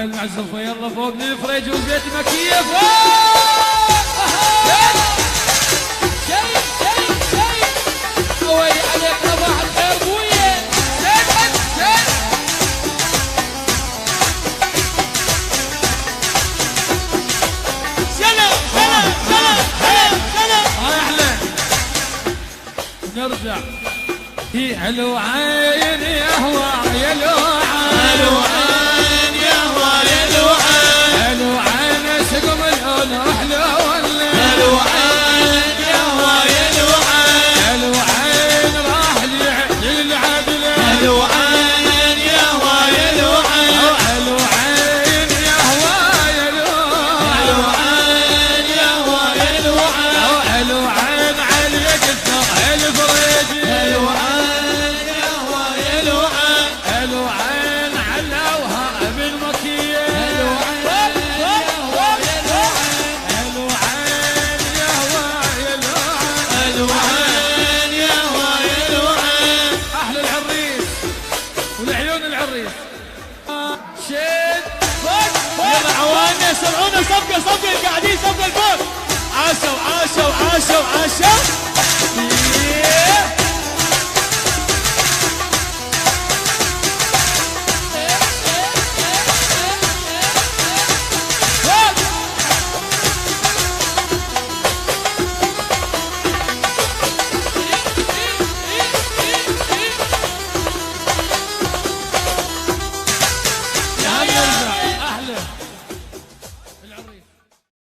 اسماعيل مع الزلفه يلا فوق للفريج والبيت مكيه فوق. شيء وي عليك صباح الخير بويا. هاي احلى نرجع. هي علو عين يا هوا يا لو علو عين يا هوا يا لو علو عين سقم العون احلى ولا علو عين يا هوا يا لو علو عين راح للعدل علو عين يا هوا يا لو علو عين يا هوا يا لو علو عين يا هوا يا لو علو عين عليك الثقل الفريج علو عين يا هوا يا لو علو عين علوها بالمكيه علو عين يا هوا يا لو علو عين يا هوا يا لو علو عين يا هوا يا لو احلى العريس والعيون العريس شد يلا عوانة سمعونا صفقة القاعدين صفقة الفوق. عاشوا عاشوا عاشوا عاشوا